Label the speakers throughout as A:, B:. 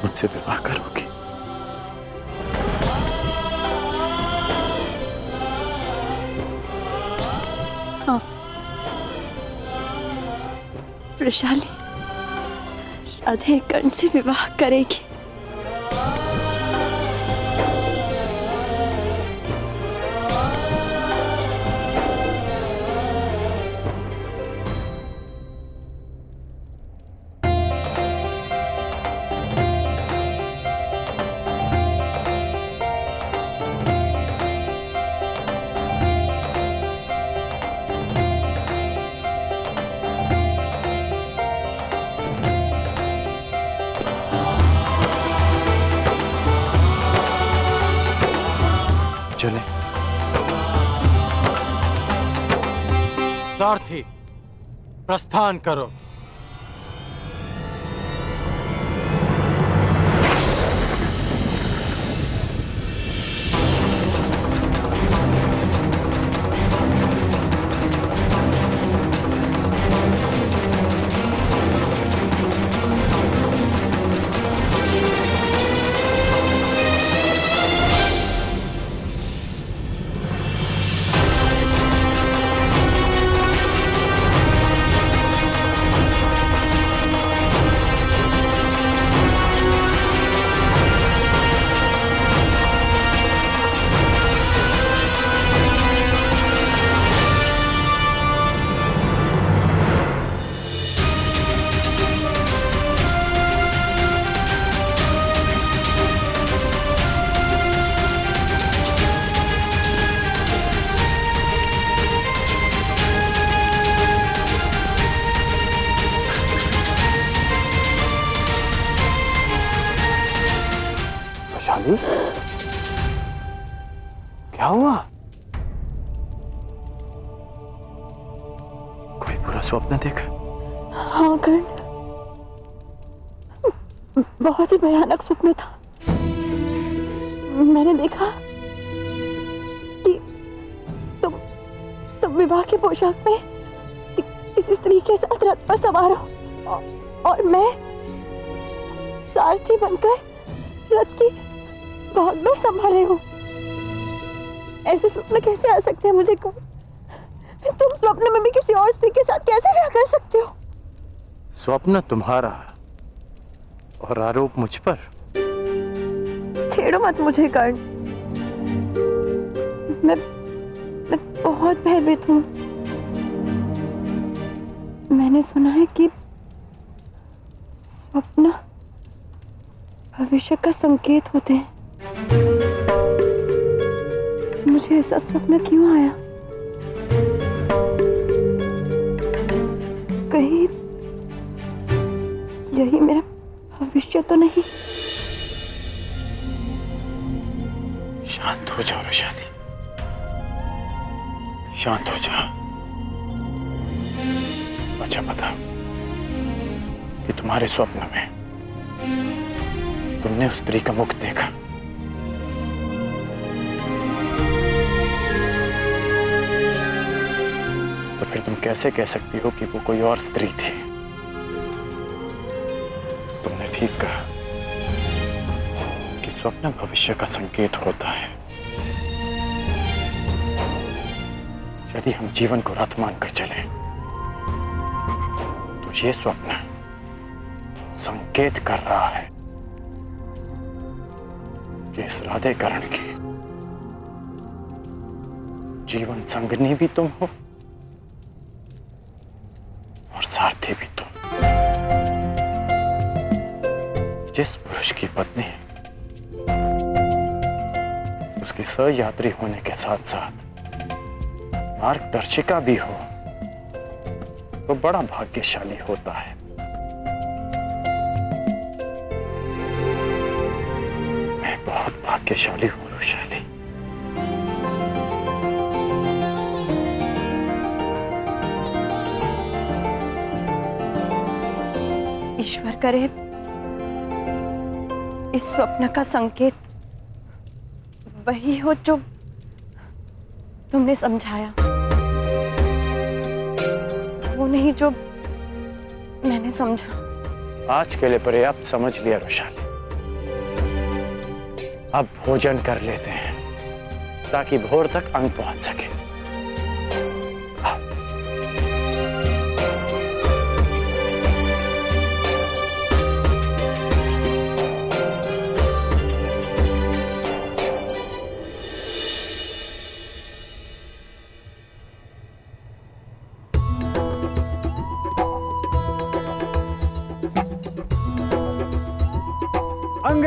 A: मुझसे विवाह करोगी?
B: हाँ, वृषाली राधे कर्ण से विवाह करेगी।
A: चले।
C: सारथी, प्रस्थान करो।
A: क्या हुआ? कोई बुरा स्वप्न देखा?
B: हाँ कर्ण, बहुत ही भयानक स्वप्न था। मैंने देखा कि तुम विवाह की पोशाक में किसी स्त्री के साथ रथ पर सवार हो और मैं सारथी बनकर रथ की भाग में संभाले हूँ। ऐसे स्वप्न कैसे आ सकते हैं मुझे को? तुम स्वप्न में भी किसी और स्त्री के साथ कैसे विवाह कर सकते हो?
A: स्वप्न तुम्हारा और आरोप मुझ पर।
B: छेड़ो मत मुझे कर्ण। मैं बहुत भयभीत हूँ। मैंने सुना है कि स्वप्न भविष्य का संकेत होते हैं। मुझे ऐसा स्वप्न क्यों आया? कहीं यही मेरा भविष्य तो नहीं?
A: शांत हो जाओ वृषाली, शांत हो जाओ। अच्छा बताओ कि तुम्हारे स्वप्न में तुमने उस स्त्री का मुख देखा? तो फिर तुम कैसे कह सकती हो कि वो कोई और स्त्री थी? तुमने ठीक कहा कि स्वप्न भविष्य का संकेत होता है। यदि हम जीवन को रथ मानकर चलें, तो ये स्वप्न संकेत कर रहा है कि इस राधे कर्ण की जीवन संगनी भी तुम हो और सारथी भी तुम। जिस पुरुष की पत्नी उसकी सहयात्री होने के साथ साथ मार्गदर्शिका भी हो, वो बड़ा भाग्यशाली होता है। मैं बहुत भाग्यशाली हूं वृषाली।
B: ईश्वर करे इस स्वप्न का संकेत वही हो जो तुमने समझाया, वो नहीं जो मैंने समझा।
A: आज के लिए पर्याप्त समझ लिया वृषाली। अब भोजन कर लेते हैं ताकि भोर तक अंग पहुंच सके।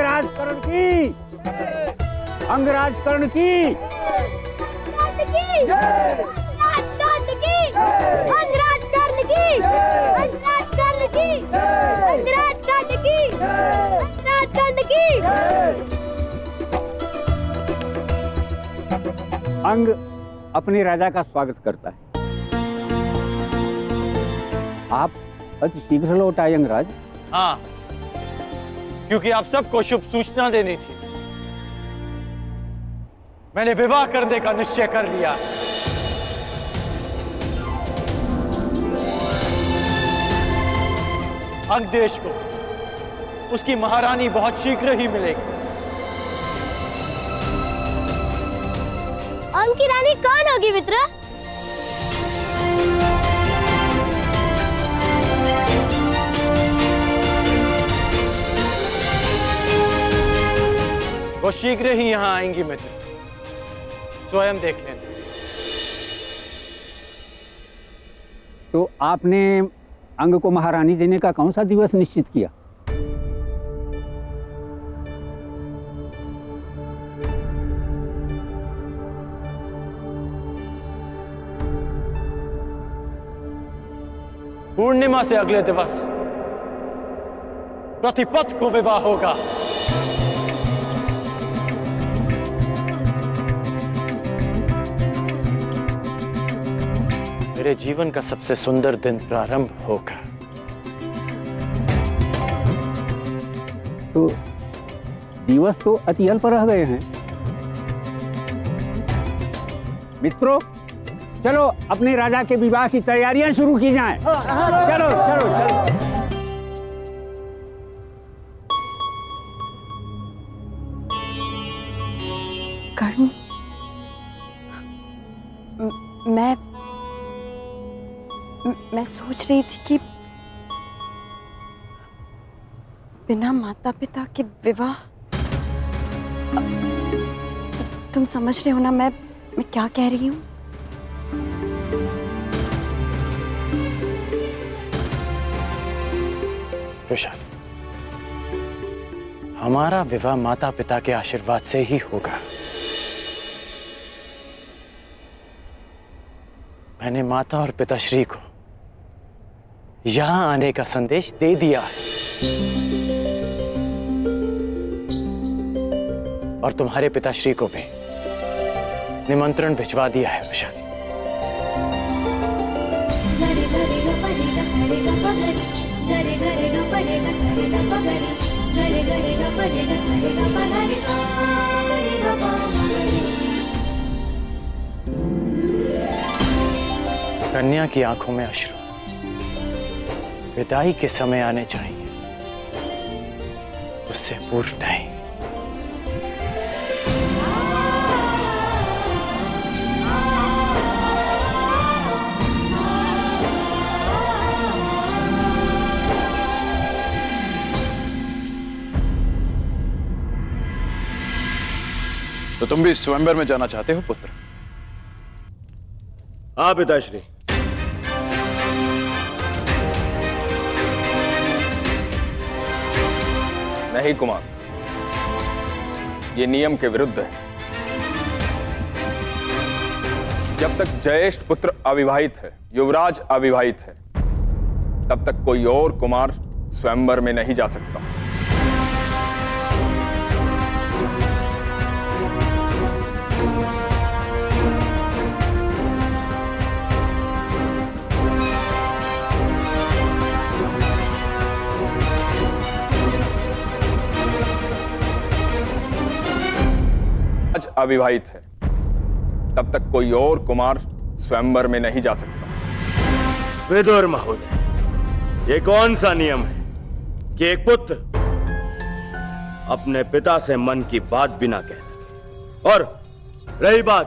D: अंगराज कर्ण की, अंगराज कर्ण की, अंग अपने राजा का स्वागत करता है। आप अति शीघ्र लौट आए अंगराज।
C: हाँ, क्योंकि आप सबको शुभ सूचना देनी थी। मैंने विवाह करने का निश्चय कर लिया। अंग देश को उसकी महारानी बहुत शीघ्र ही मिलेगी।
E: अंग की रानी कौन होगी मित्र?
C: वो शीघ्र ही यहां आएंगी मित्र, स्वयं देख लेना।
D: तो आपने अंग को महारानी देने का कौन सा दिवस निश्चित किया?
C: पूर्णिमा से अगले दिवस प्रतिपद को विवाह होगा। मेरे जीवन का सबसे सुंदर दिन प्रारंभ होगा।
D: तो दिवस तो अति अल्प रह गए हैं। मित्रों, चलो अपने राजा के विवाह की तैयारियां शुरू की जाएं। चलो चलो चलो।
B: कर्ण, मैं सोच रही थी कि बिना माता पिता के विवाह, तुम समझ रहे हो ना मैं क्या कह रही हूँ?
A: वैशाली, हमारा विवाह माता पिता के आशीर्वाद से ही होगा। मैंने माता और पिताश्री को यहां आने का संदेश दे दिया है और तुम्हारे पिताश्री को भी निमंत्रण भिजवा दिया है। वैशाली, कन्या की आंखों में अश्रु विदाई के समय आने चाहिए, उससे पूर्व नहीं।
F: तो तुम भी स्वयंवर में जाना चाहते हो पुत्र?
G: हाँ पिताश्री।
F: नहीं कुमार, ये नियम के विरुद्ध है। जब तक ज्येष्ठ पुत्र अविवाहित है, युवराज अविवाहित है, तब तक कोई और कुमार स्वयंवर में नहीं जा सकता। अविवाहित है, तब तक कोई और कुमार स्वयंवर में नहीं जा सकता।
G: विदुर महोदय, ये कौन सा नियम है कि एक पुत्र अपने पिता से मन की बात भी ना कह सके। और रही बात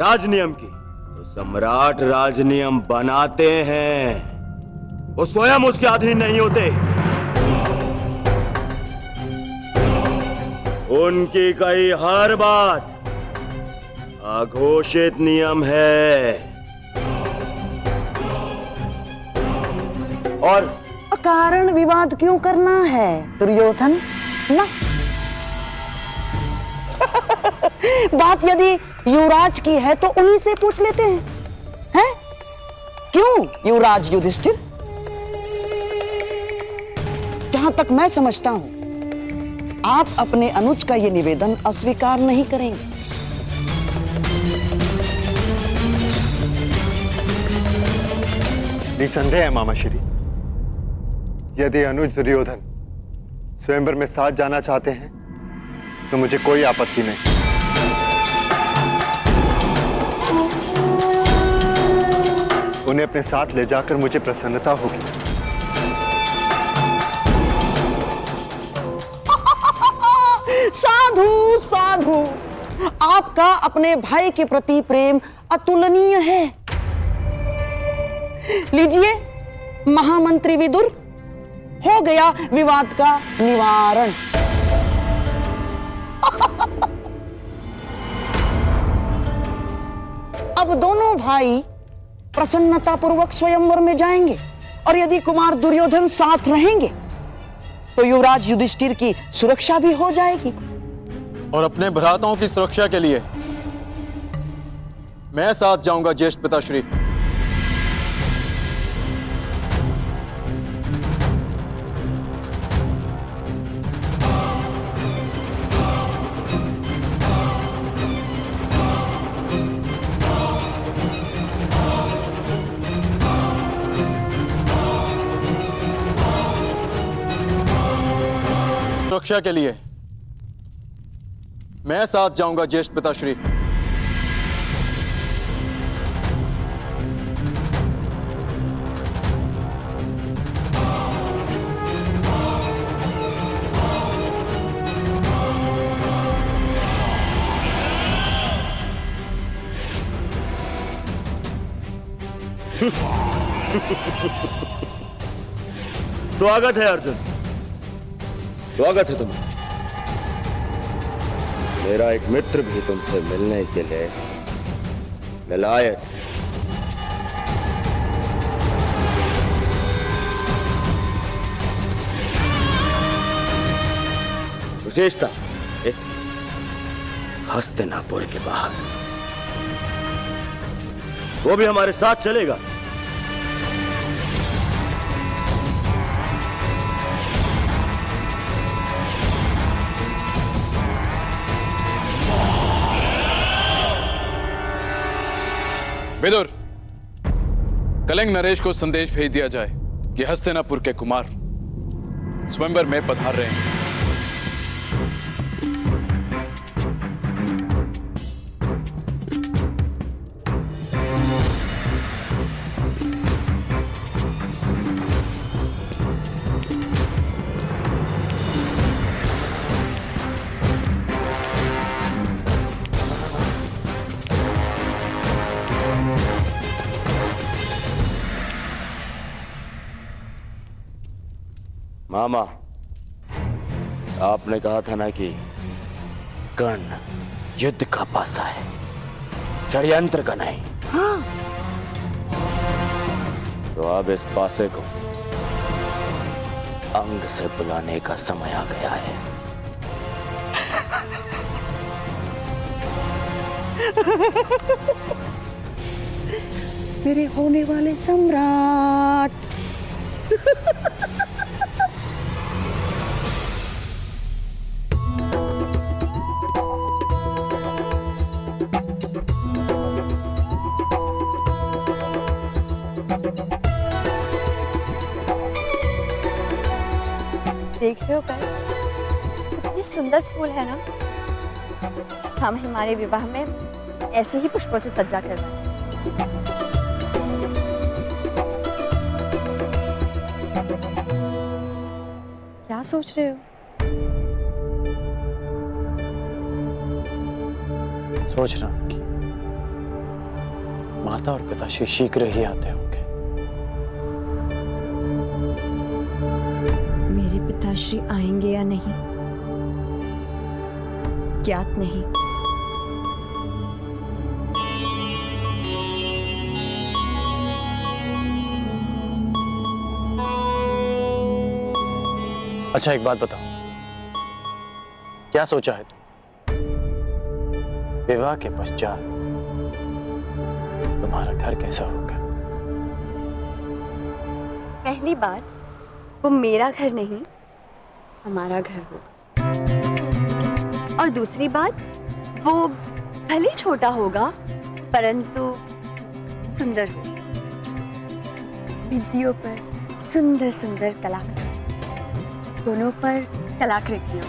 G: राजनियम की, तो सम्राट राजनियम बनाते हैं, वो स्वयं उसके अधीन नहीं होते। उनकी कही हर बात अघोषित नियम है। और
H: कारण विवाद क्यों करना है दुर्योधन ना? बात यदि युवराज की है तो उन्हीं से पूछ लेते हैं। क्यों युवराज युधिष्ठिर? जहां तक मैं समझता हूं, आप अपने अनुज का यह निवेदन अस्वीकार नहीं करेंगे।
I: निसंदेह है मामाश्री, यदि अनुज दुर्योधन स्वयंवर में साथ जाना चाहते हैं तो मुझे कोई आपत्ति नहीं। उन्हें अपने साथ ले जाकर मुझे प्रसन्नता होगी।
H: साधु साधु, आपका अपने भाई के प्रति प्रेम अतुलनीय है। लीजिए महामंत्री विदुर, हो गया विवाद का निवारण। अब दोनों भाई प्रसन्नतापूर्वक स्वयंवर में जाएंगे, और यदि कुमार दुर्योधन साथ रहेंगे तो युवराज युधिष्ठिर की सुरक्षा भी हो जाएगी।
C: और अपने भ्राताओं की सुरक्षा के लिए मैं साथ जाऊंगा ज्येष्ठ पिताश्री। सुरक्षा के लिए मैं साथ जाऊंगा ज्येष्ठ पिताश्री।
G: स्वागत है अर्जुन, स्वागत है तुम्हें। मेरा एक मित्र भी तुमसे मिलने के लिए ललायत। विशेषता इस हस्तिनापुर के बाहर, वो भी हमारे साथ चलेगा।
C: विदुर, कलिंग नरेश को संदेश भेज दिया जाए कि हस्तिनापुर के कुमार स्वयंवर में पधार रहे हैं।
G: मामा, आपने कहा था ना कि कर्ण युद्ध का पासा है, षड्यंत्र का नहीं।
H: हाँ।
G: तो अब इस पासे को अंग से बुलाने का समय आ गया है।
H: मेरे होने वाले सम्राट।
B: देख रहे हो कर, कितने सुंदर फूल है ना। हम हमारे विवाह में ऐसे ही पुष्पों से सज्जा करवाएं। क्या सोच रहे हो?
A: सोच रहा हूं कि माता और पिताश्री शीघ्र ही आते होंगे।
B: मेरे पिताश्री आएंगे या नहीं ज्ञात नहीं।
A: अच्छा एक बात बताओ, क्या सोचा है तुम? विवाह के पश्चात तुम्हारा घर कैसा होगा?
B: पहली बात, वो मेरा घर नहीं हमारा घर हो। और दूसरी बात, वो भले छोटा होगा परंतु सुंदर हो। भित्तियों पर सुंदर सुंदर कलाकृति, दोनों पर कलाकृतियां,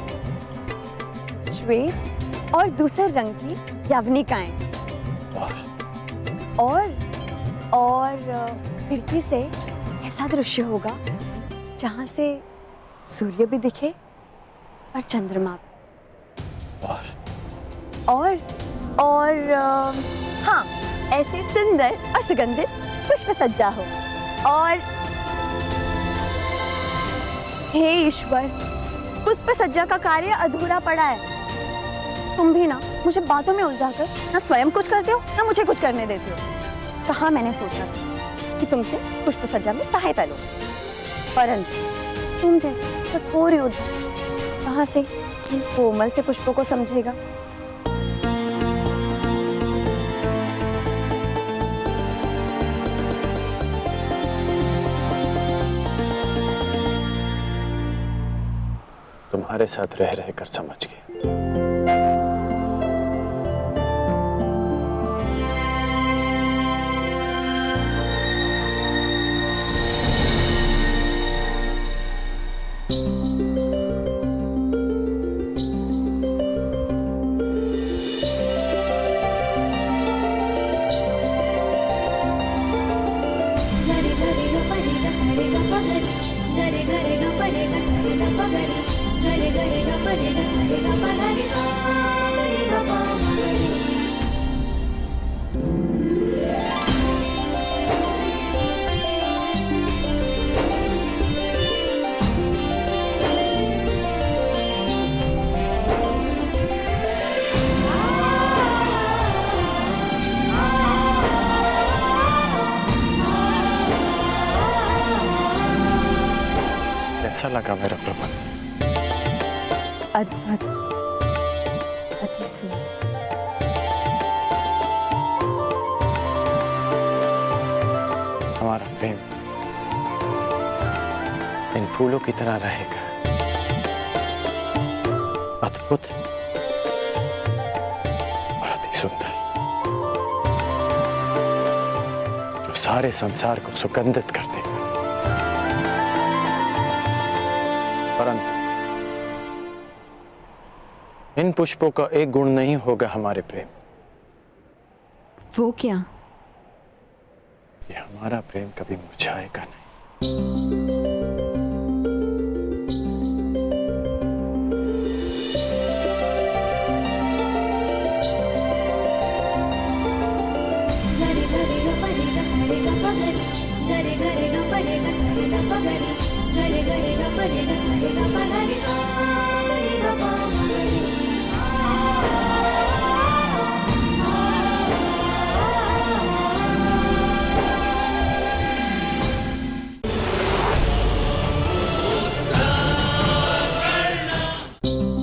B: श्वेत और दूसरे रंग की यवनिकाएं, और खिड़की से ऐसा दृश्य होगा जहां से सूर्य भी दिखे और चंद्रमा भी। और हाँ, ऐसे सुंदर और सुगंधित पुष्प सज्जा हो। और हे ईश्वर, पुष्प सज्जा का कार्य अधूरा पड़ा है। तुम भी ना मुझे बातों में उलझाकर ना स्वयं कुछ करते हो ना मुझे कुछ करने देते हो। कहाँ मैंने सोचा था कि तुमसे पुष्प सज्जा में सहायता लो, परंतु तुम जैसे कठोर योद्धा कहाँ से इन कोमल से पुष्पों को समझेगा।
A: तुम्हारे साथ रह रहकर समझ गया। कैसा लगा मेरा प्रबंध?
B: अद्भुत, अति सुंदर।
A: हमारा प्रेम इन फूलों की तरह रहेगा, अद्भुत और अति सुंदर, जो सारे संसार को सुगंधित कर देगा। परंतु इन पुष्पों का एक गुण नहीं होगा हमारे प्रेम।
B: वो क्या?
A: ये हमारा प्रेम कभी मुरझाएगा नहीं।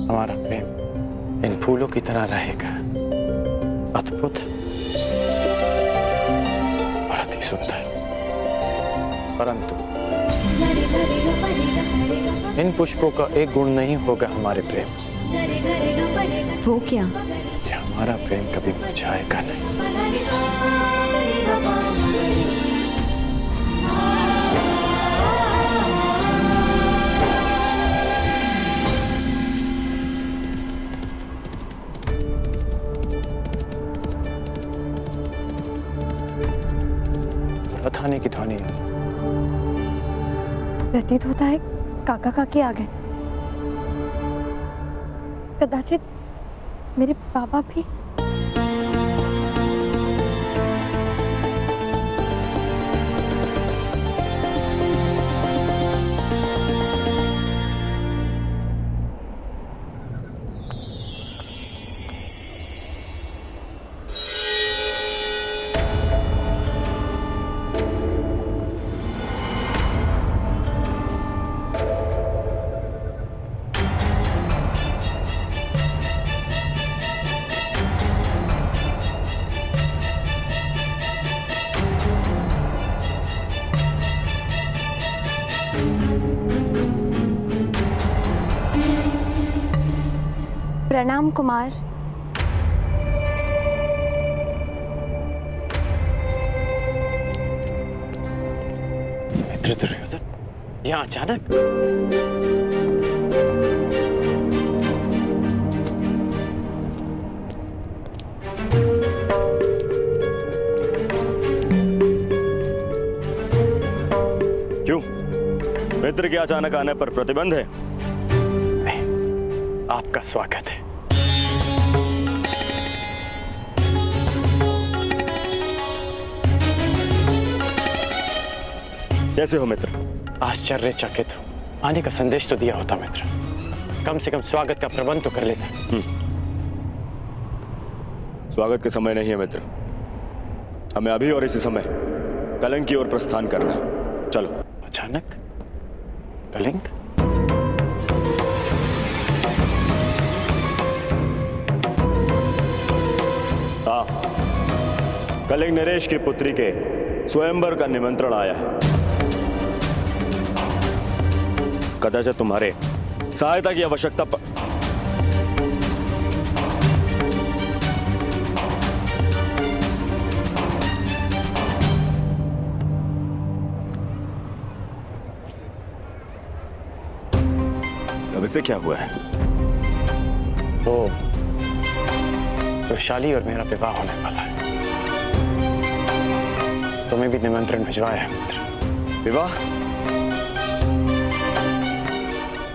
A: हमारा प्रेम इन फूलों की तरह रहेगा, अद्भुत और अति सुंदर, परंतु इन पुष्पों का एक गुण नहीं होगा हमारे प्रेम।
B: वो क्या?
A: ये हमारा प्रेम कभी मुरझाएगा नहीं। रथ आने की ध्वनि है।
B: प्रतीत होता है काका काकी आ गए। कदाचित मेरे बाबा भी। प्रणाम कुमार।
A: मित्र दुर्योधन, यहाँ अचानक?
G: क्यों? मित्र के अचानक आने पर प्रतिबंध है?
A: नहीं, आपका स्वागत है।
G: कैसे हो मित्र?
A: आश्चर्यचकित हूं। आने का संदेश तो दिया होता मित्र, कम से कम स्वागत का प्रबंध तो कर लेता।
G: स्वागत के समय नहीं है मित्र, हमें अभी और इसी समय कलिंग की ओर प्रस्थान करना है। चलो।
A: अचानक कलिंग?
G: हाँ, कलिंग नरेश की पुत्री के स्वयंवर का निमंत्रण आया है। कदाचित तुम्हारे सहायता की आवश्यकता अब इसे क्या हुआ है?
A: वो वृषाली और मेरा विवाह होने वाला है। तुम्हें भी निमंत्रण भिजवाया है मित्र।
G: विवाह?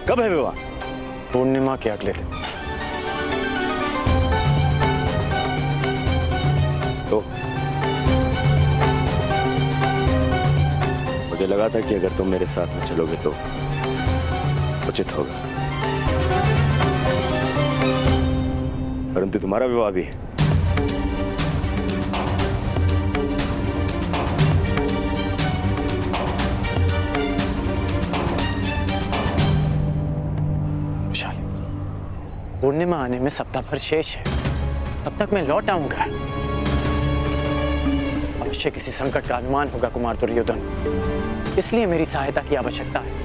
G: कब है विवाह?
A: पूर्णिमा के अगले दिन।
G: तो मुझे लगा था कि अगर तुम मेरे साथ में चलोगे तो उचित होगा, परंतु तुम्हारा विवाह भी है।
A: वृषाली, पूर्णिमा आने में सप्ताह भर शेष है, तब तक मैं लौट आऊंगा। अवश्य किसी संकट का अनुमान होगा कुमार दुर्योधन, इसलिए मेरी सहायता की आवश्यकता है।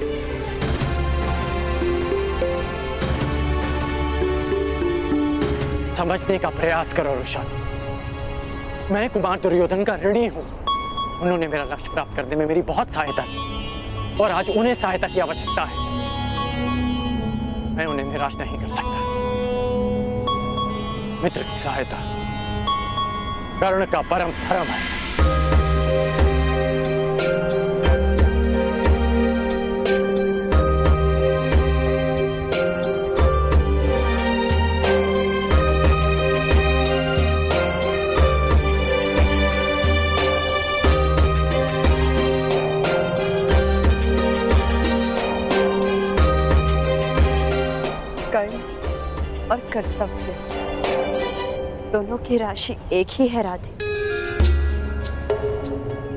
A: समझने का प्रयास करो वृषाली, मैं कुमार दुर्योधन का ऋणी हूं। उन्होंने मेरा लक्ष्य प्राप्त करने में मेरी बहुत सहायता की और आज उन्हें सहायता की आवश्यकता है। मैं उन्हें निराश नहीं कर सकता। मित्र की सहायता कर्ण का परम धर्म है।
B: कर्ण और कर्तव्य दोनों की राशि एक ही है राधे।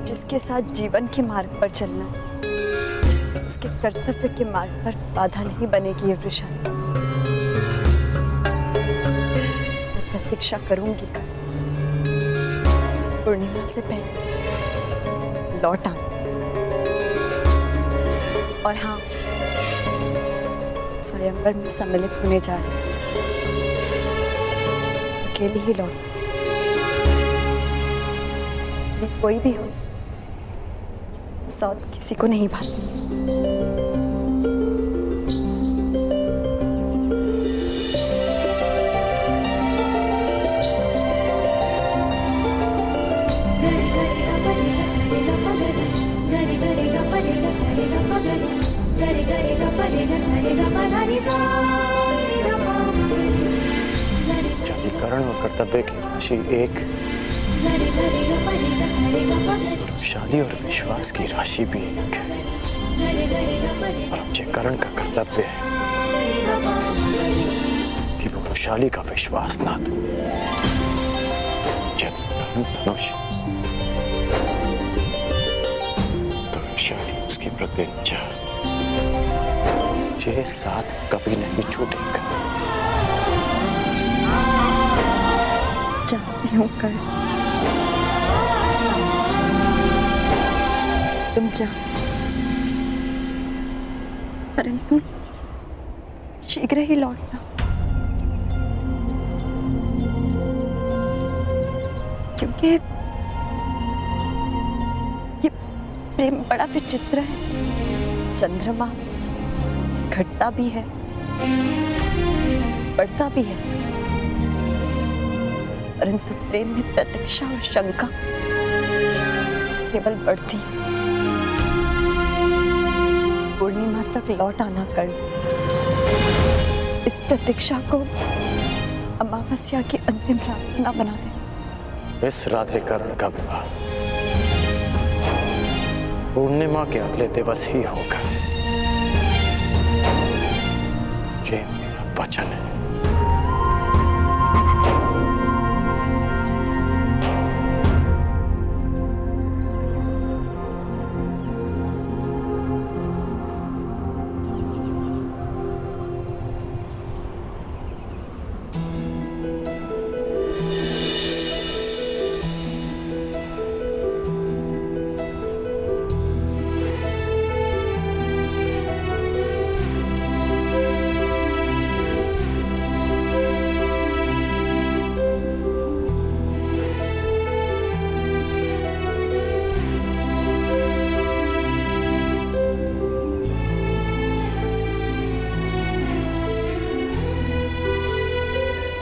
B: जिसके साथ जीवन के मार्ग पर चलना है, उसके कर्तव्य के मार्ग पर बाधा नहीं बनेगी ये वृषाली। मैं प्रतीक्षा करूंगी पूर्णिमा से पहले लौट आऊं। और हाँ, स्वयंवर में सम्मिलित होने जा रही हूं। अकेले ही लौट, कोई भी हो, सौत किसी को नहीं भाती।
A: कर्ण और कर्तव्य की राशि एक, शादी और विश्वास की राशि भी एक है। और मुझे कर्ण का कर्तव्य है कि वो वृषाली का विश्वास ना दो। जब कर्ण धनुष तो वृषाली उसकी प्रतिज्ञा, ये साथ कभी नहीं छूटेगा।
B: जानती हूँ कर्ण, तुम जाओ, परंतु शीघ्र ही लौटना। कि ये प्रेम बड़ा विचित्र है। चंद्रमा घटता भी है, बढ़ता भी है, परंतु प्रेम में प्रतीक्षा और शंका केवल बढ़ती है। पूर्णिमा तक लौट आना कर्ण इस प्रतीक्षा को अमावस्या की अंतिम प्रार्थना बना दे।
A: इस राधे कर्ण का विवाह पूर्णिमा के अगले दिवस ही होगा। ये मेरा वचन है।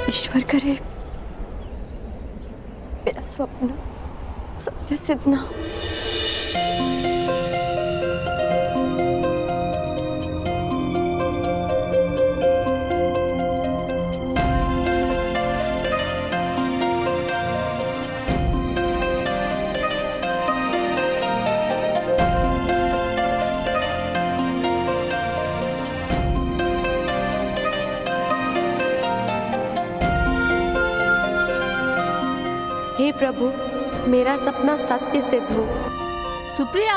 B: ईश्वर करे मेरा स्वप्न सत्य सिद्ध ना हो।
E: हे प्रभु, मेरा सपना सत्य सिद्ध हो। सुप्रिया,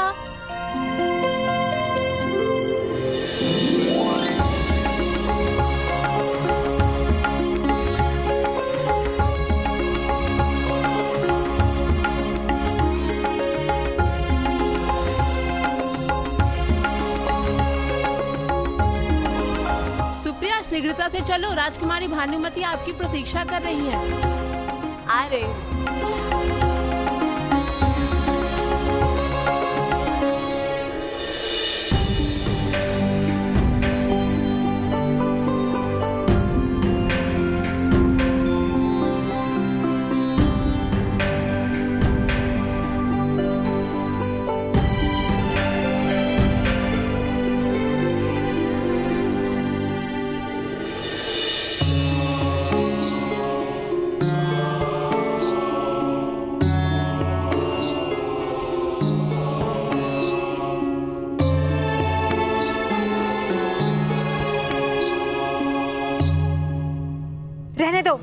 J: सुप्रिया शीघ्रता से चलो, राजकुमारी भानुमति आपकी प्रतीक्षा कर रही है।
B: आ रहे रहने दो,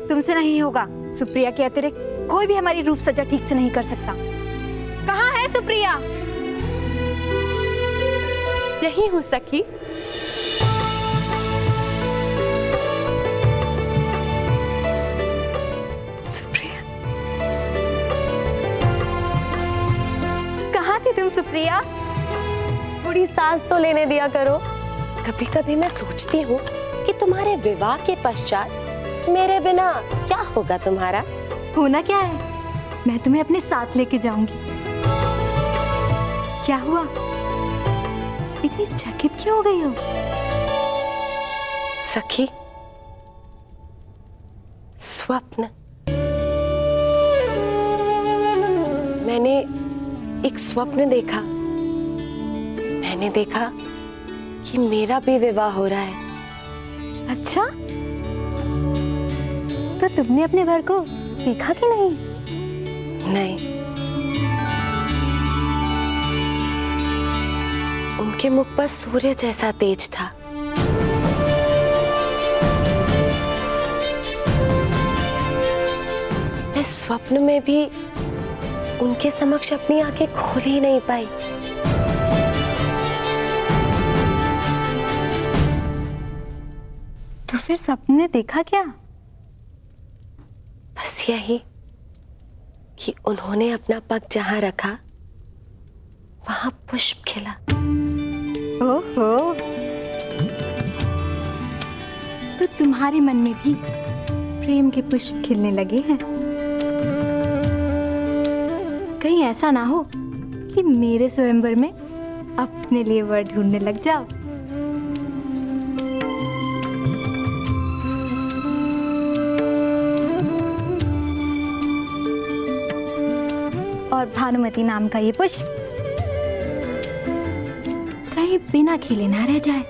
B: तुमसे नहीं होगा। सुप्रिया के अतिरिक्त कोई भी हमारी रूप सज्जा ठीक से नहीं कर सकता। कहाँ है सुप्रिया?
E: यही हूँ सखी।
B: सुप्रिया, कहाँ थी तुम सुप्रिया?
E: थोड़ी सांस तो लेने दिया करो। कभी कभी मैं सोचती हूँ कि तुम्हारे विवाह के पश्चात मेरे बिना क्या होगा तुम्हारा।
B: होना क्या है, मैं तुम्हें अपने साथ लेके जाऊंगी। क्या हुआ, इतनी चकित क्यों हो गई हो?
E: सखी, स्वप्न। मैंने एक स्वप्न देखा। मैंने देखा कि मेरा भी विवाह हो रहा है।
B: अच्छा, तो तुमने अपने वर को देखा कि नहीं?
E: नहीं, उनके मुख पर सूर्य जैसा तेज था। मैं स्वप्न में भी उनके समक्ष अपनी आंखें खोल ही नहीं पाई।
B: तो फिर सपने में देखा क्या?
E: बस यही कि उन्होंने अपना पग जहां रखा वहां पुष्प खिला।
B: ओहो, तो तुम्हारे मन में भी प्रेम के पुष्प खिलने लगे हैं। कहीं ऐसा ना हो कि मेरे स्वयंवर में अपने लिए वर ढूंढने लग जाओ। और भानुमति नाम का ये पुष्प कहीं बिना खिले ना रह जाए।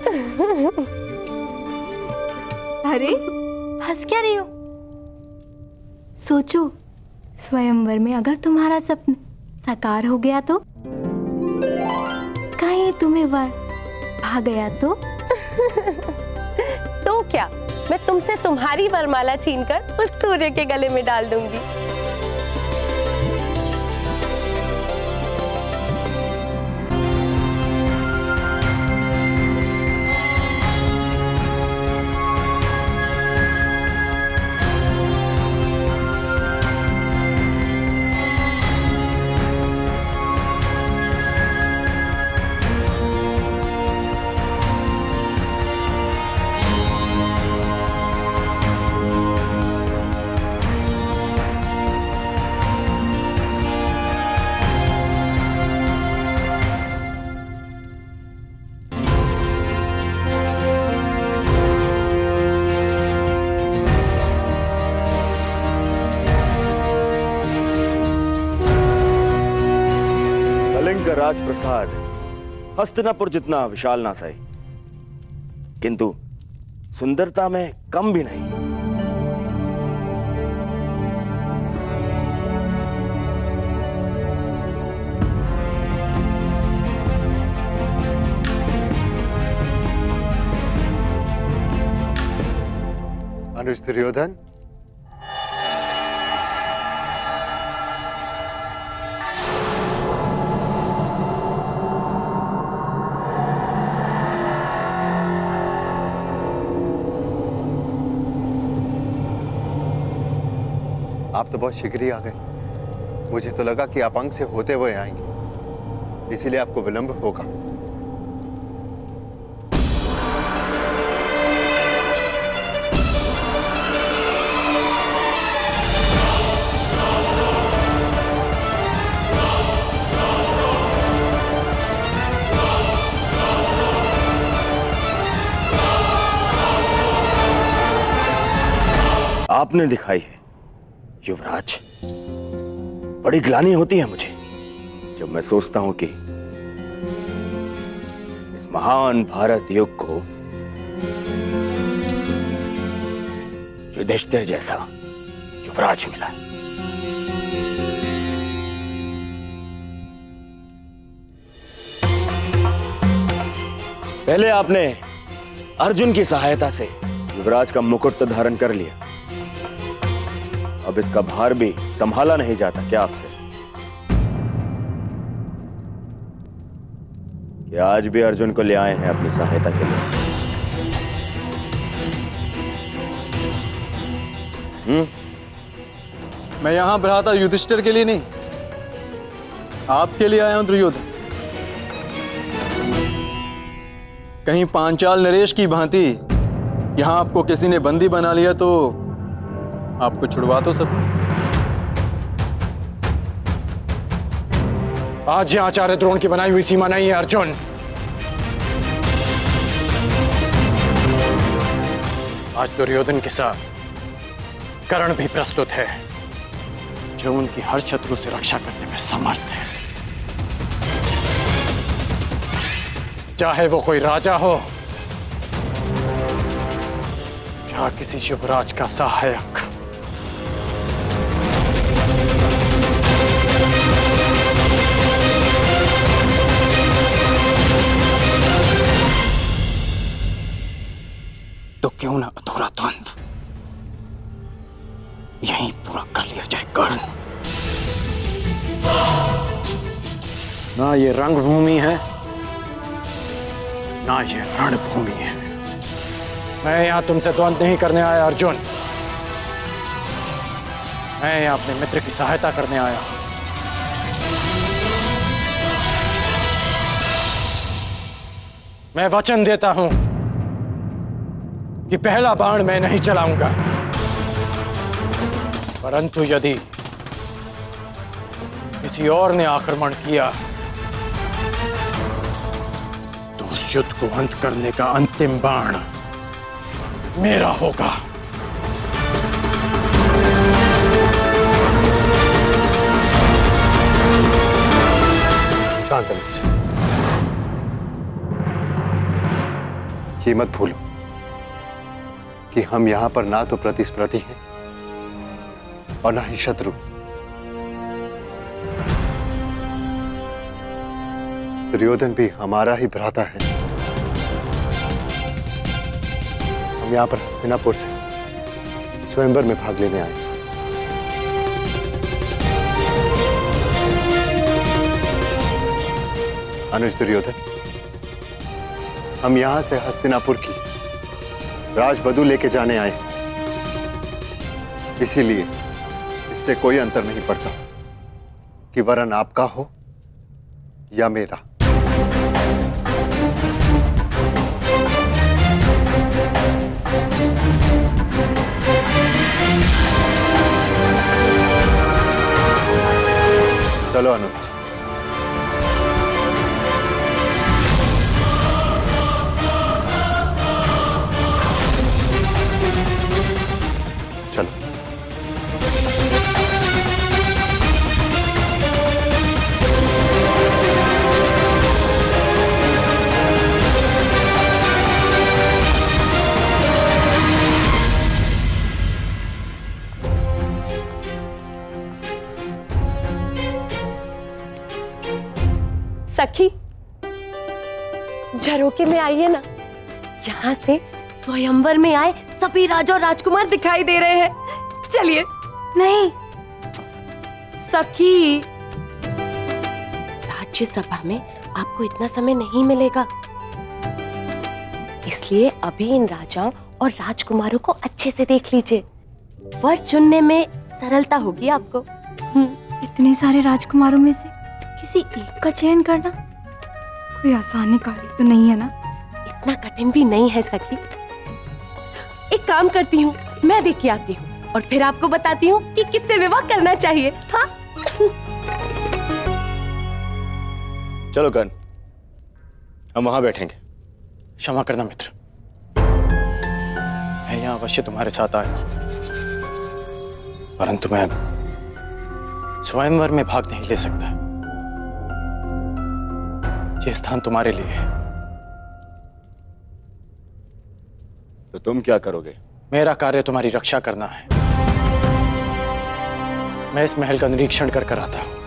B: अरे हंस क्या रही हो? सोचो, स्वयंवर में अगर तुम्हारा सपना साकार हो गया तो? कहीं तुम्हें वर भा गया तो?
E: तो क्या, मैं तुमसे तुम्हारी वरमाला छीनकर उस सूर्य के गले में डाल दूंगी।
G: राजप्रसाद हस्तिनापुर जितना विशाल ना सही, किंतु सुंदरता में कम भी नहीं।
I: अनुज दुर्योधन, आप तो बहुत शीघ्र ही आ गए। मुझे तो लगा कि आप अंग से होते हुए आएंगे, इसीलिए आपको विलंब होगा।
G: आपने दिखाई है युवराज। बड़ी ग्लानि होती है मुझे जब मैं सोचता हूं कि इस महान भारत युग को युधिष्ठिर जैसा युवराज मिला। पहले आपने अर्जुन की सहायता से युवराज का मुकुट तो धारण कर लिया, अब इसका भार भी संभाला नहीं जाता क्या आपसे? कि आज भी अर्जुन को ले आए हैं अपनी सहायता के लिए?
K: मैं यहां भ्राता युधिष्ठिर के लिए नहीं, आपके लिए आया हूं दुर्योधन। कहीं पांचाल नरेश की भांति यहां आपको किसी ने बंदी बना लिया तो आपको छुड़वा तो सकूं।
A: आज यह आचार्य द्रोण की बनाई हुई सीमा नहीं है अर्जुन। आज दुर्योधन के साथ कर्ण भी प्रस्तुत है, जो उनकी हर शत्रु से रक्षा करने में समर्थ है, चाहे वो कोई राजा हो या किसी युवराज का सहायक। तो क्यों ना अधूरा द्वंद्व यहीं पूरा कर लिया जाए कर्ण। ना ये रंगभूमि है ना ये रणभूमि है। मैं यहां तुमसे द्वंद्व नहीं करने आया अर्जुन, मैं यहां अपने मित्र की सहायता करने आया हूं। मैं वचन देता हूं कि पहला बाण मैं नहीं चलाऊंगा, परंतु यदि किसी और ने आक्रमण किया तो उस युद्ध को अंत करने का अंतिम बाण मेरा होगा।
I: शांत अनुज, ये मत भूलो कि हम यहां पर ना तो प्रतिस्पर्धी हैं और ना ही शत्रु। दुर्योधन भी हमारा ही भ्राता है। हम यहां पर हस्तिनापुर से स्वयंवर में भाग लेने आए। अनुज दुर्योधन, हम यहां से हस्तिनापुर की राजवधु लेके जाने आए। इसीलिए इससे कोई अंतर नहीं पड़ता कि वरन आपका हो या मेरा। चलो अनुज। चलो।
E: सखी, झरोके में आइए ना। यहाँ से स्वयंवर में आए सभी राजा और राजकुमार दिखाई दे रहे हैं। चलिए।
B: नहीं
E: सखी, राज्यसभा में आपको इतना समय नहीं मिलेगा, इसलिए अभी इन राजाओं और राजकुमारों को अच्छे से देख लीजिए। वर चुनने में सरलता होगी आपको।
B: इतने सारे राजकुमारों में से किसी एक का चयन करना कोई आसान कार्य तो नहीं है ना?
E: इतना कठिन भी नहीं है सखी। एक काम करती हूँ, मैं देख के आती हूँ और फिर आपको बताती हूँ कि किससे विवाह करना चाहिए। हाँ?
G: चलो कर्ण, हम वहां बैठेंगे।
A: क्षमा करना मित्र, मैं यहां अवश्य तुम्हारे साथ आया, परंतु मैं स्वयंवर में भाग नहीं ले सकता। ये स्थान तुम्हारे लिए है।
G: तो तुम क्या करोगे?
A: मेरा कार्य तुम्हारी रक्षा करना है। मैं इस महल का निरीक्षण कर आता हूं।